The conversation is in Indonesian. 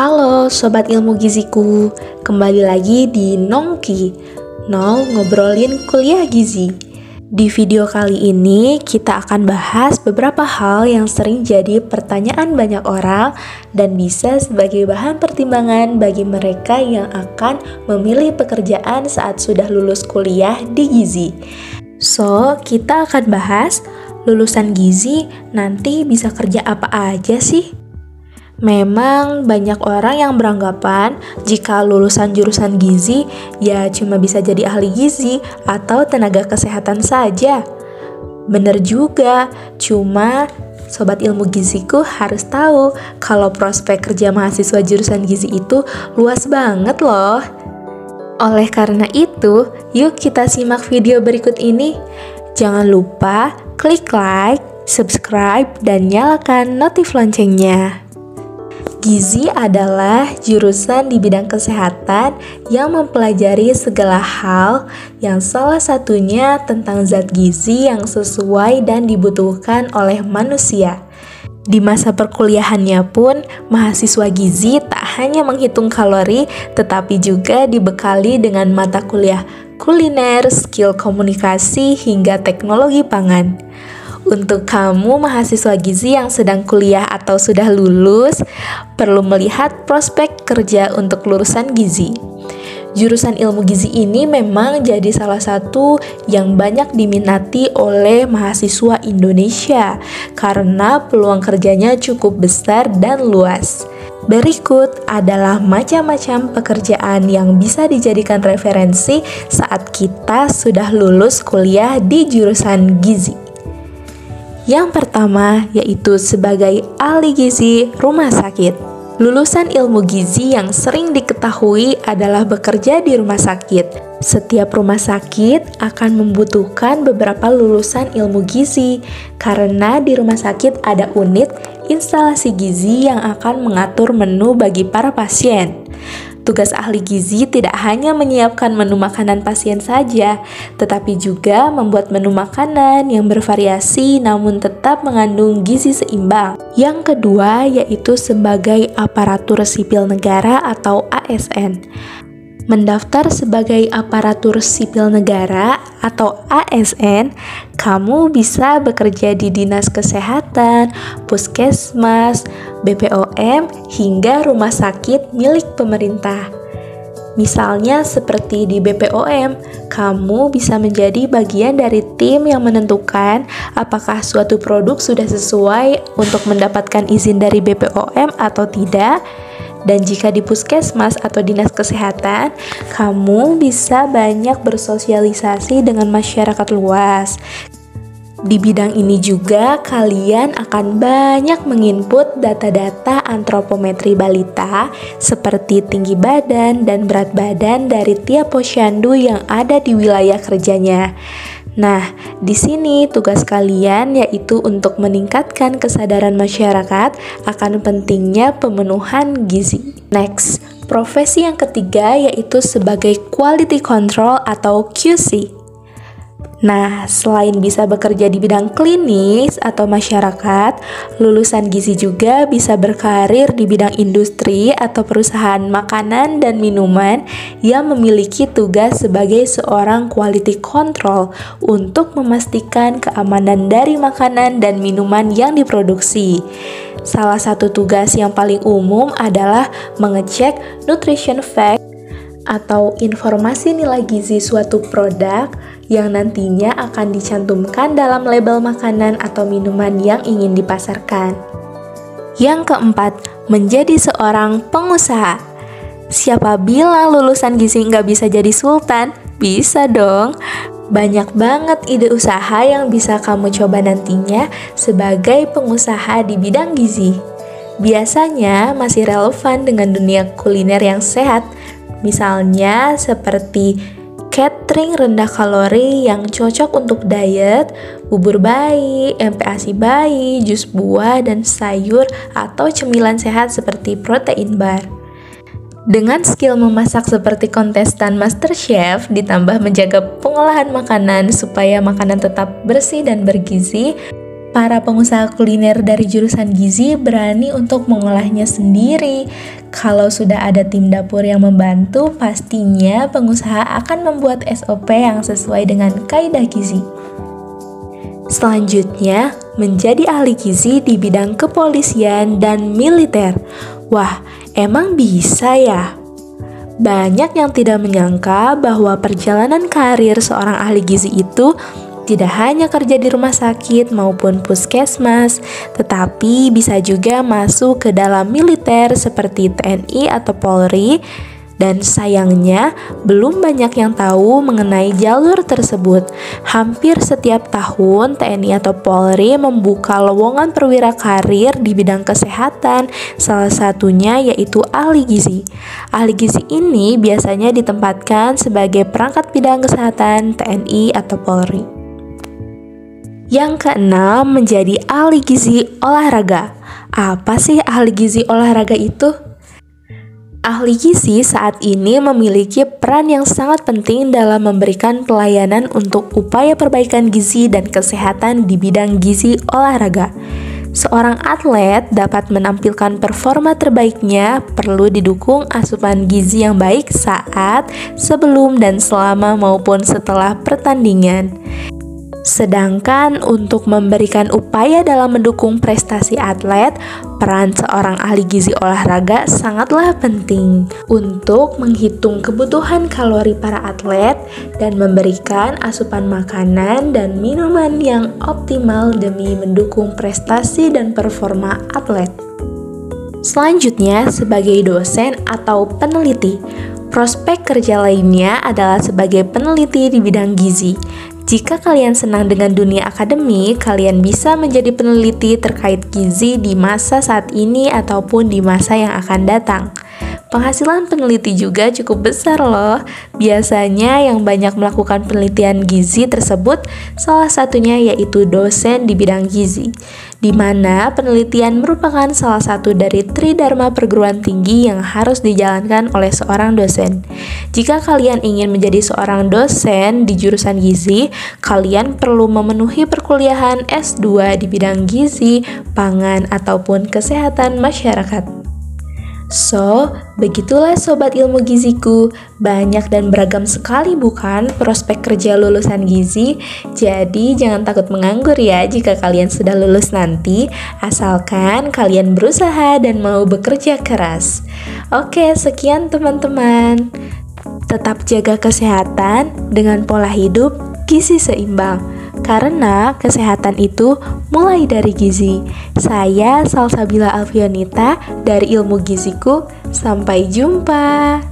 Halo Sobat Ilmu Giziku, kembali lagi di Nongki, ngobrolin kuliah gizi. Di video kali ini kita akan bahas beberapa hal yang sering jadi pertanyaan banyak orang dan bisa sebagai bahan pertimbangan bagi mereka yang akan memilih pekerjaan saat sudah lulus kuliah di gizi. So, kita akan bahas lulusan gizi nanti bisa kerja apa aja sih? Memang banyak orang yang beranggapan jika lulusan jurusan gizi ya cuma bisa jadi ahli gizi atau tenaga kesehatan saja. Bener juga, cuma Sobat Ilmu Giziku harus tahu kalau prospek kerja mahasiswa jurusan gizi itu luas banget loh. Oleh karena itu, yuk kita simak video berikut ini. Jangan lupa klik like, subscribe, dan nyalakan notif loncengnya. Gizi adalah jurusan di bidang kesehatan yang mempelajari segala hal yang salah satunya tentang zat gizi yang sesuai dan dibutuhkan oleh manusia. Di masa perkuliahannya pun, mahasiswa gizi tak hanya menghitung kalori, tetapi juga dibekali dengan mata kuliah kuliner, skill komunikasi, hingga teknologi pangan. Untuk kamu mahasiswa gizi yang sedang kuliah atau sudah lulus, perlu melihat prospek kerja untuk lulusan gizi. Jurusan ilmu gizi ini memang jadi salah satu yang banyak diminati oleh mahasiswa Indonesia karena peluang kerjanya cukup besar dan luas. Berikut adalah macam-macam pekerjaan yang bisa dijadikan referensi saat kita sudah lulus kuliah di jurusan gizi. Yang pertama yaitu sebagai ahli gizi rumah sakit. Lulusan ilmu gizi yang sering diketahui adalah bekerja di rumah sakit. Setiap rumah sakit akan membutuhkan beberapa lulusan ilmu gizi karena di rumah sakit ada unit instalasi gizi yang akan mengatur menu bagi para pasien. Tugas ahli gizi tidak hanya menyiapkan menu makanan pasien saja, tetapi juga membuat menu makanan yang bervariasi namun tetap mengandung gizi seimbang. Yang kedua yaitu sebagai aparatur sipil negara atau ASN. Mendaftar sebagai aparatur sipil negara atau ASN, kamu bisa bekerja di Dinas Kesehatan, Puskesmas, BPOM, hingga rumah sakit milik pemerintah. Misalnya seperti di BPOM, kamu bisa menjadi bagian dari tim yang menentukan apakah suatu produk sudah sesuai untuk mendapatkan izin dari BPOM atau tidak. Dan jika di puskesmas atau dinas kesehatan, kamu bisa banyak bersosialisasi dengan masyarakat luas. Di bidang ini juga kalian akan banyak menginput data-data antropometri balita seperti tinggi badan dan berat badan dari tiap posyandu yang ada di wilayah kerjanya. Nah, di sini tugas kalian yaitu untuk meningkatkan kesadaran masyarakat akan pentingnya pemenuhan gizi. Next, profesi yang ketiga yaitu sebagai quality control atau QC. Nah, selain bisa bekerja di bidang klinis atau masyarakat, lulusan gizi juga bisa berkarir di bidang industri atau perusahaan makanan dan minuman yang memiliki tugas sebagai seorang quality control untuk memastikan keamanan dari makanan dan minuman yang diproduksi. Salah satu tugas yang paling umum adalah mengecek nutrition fact atau informasi nilai gizi suatu produk yang nantinya akan dicantumkan dalam label makanan atau minuman yang ingin dipasarkan. Yang keempat, menjadi seorang pengusaha. Siapa bilang lulusan gizi nggak bisa jadi sultan? Bisa dong. Banyak banget ide usaha yang bisa kamu coba nantinya sebagai pengusaha di bidang gizi. Biasanya masih relevan dengan dunia kuliner yang sehat, misalnya seperti catering rendah kalori yang cocok untuk diet, bubur bayi, MPASI bayi, jus buah dan sayur, atau cemilan sehat seperti protein bar. Dengan skill memasak seperti kontestan MasterChef, ditambah menjaga pengolahan makanan supaya makanan tetap bersih dan bergizi, para pengusaha kuliner dari jurusan gizi berani untuk mengolahnya sendiri. Kalau sudah ada tim dapur yang membantu, pastinya pengusaha akan membuat SOP yang sesuai dengan kaidah gizi. Selanjutnya, menjadi ahli gizi di bidang kepolisian dan militer. Wah, emang bisa ya? Banyak yang tidak menyangka bahwa perjalanan karir seorang ahli gizi itu tidak hanya kerja di rumah sakit maupun puskesmas, tetapi bisa juga masuk ke dalam militer seperti TNI atau Polri. Dan sayangnya, belum banyak yang tahu mengenai jalur tersebut. Hampir setiap tahun, TNI atau Polri membuka lowongan perwira karir di bidang kesehatan, salah satunya yaitu ahli gizi. Ahli gizi ini biasanya ditempatkan sebagai perangkat bidang kesehatan TNI atau Polri. Yang keenam, menjadi ahli gizi olahraga. Apa sih ahli gizi olahraga itu? Ahli gizi saat ini memiliki peran yang sangat penting dalam memberikan pelayanan untuk upaya perbaikan gizi dan kesehatan di bidang gizi olahraga. Seorang atlet dapat menampilkan performa terbaiknya perlu didukung asupan gizi yang baik saat, sebelum, dan selama maupun setelah pertandingan. Sedangkan untuk memberikan upaya dalam mendukung prestasi atlet, peran seorang ahli gizi olahraga sangatlah penting untuk menghitung kebutuhan kalori para atlet dan memberikan asupan makanan dan minuman yang optimal demi mendukung prestasi dan performa atlet. Selanjutnya, sebagai dosen atau peneliti, prospek kerja lainnya adalah sebagai peneliti di bidang gizi. Jika kalian senang dengan dunia akademik, kalian bisa menjadi peneliti terkait gizi di masa saat ini ataupun di masa yang akan datang. Penghasilan peneliti juga cukup besar loh. Biasanya yang banyak melakukan penelitian gizi tersebut salah satunya yaitu dosen di bidang gizi, di mana penelitian merupakan salah satu dari tridharma perguruan tinggi yang harus dijalankan oleh seorang dosen. Jika kalian ingin menjadi seorang dosen di jurusan gizi, kalian perlu memenuhi perkuliahan S2 di bidang gizi, pangan, ataupun kesehatan masyarakat. So, begitulah Sobat Ilmu Giziku, banyak dan beragam sekali bukan prospek kerja lulusan gizi. Jadi jangan takut menganggur ya jika kalian sudah lulus nanti, asalkan kalian berusaha dan mau bekerja keras. Oke, sekian teman-teman. Tetap jaga kesehatan dengan pola hidup gizi seimbang. Karena kesehatan itu mulai dari gizi. Saya Salsabila Alfionita dari Ilmu Giziku. Sampai jumpa.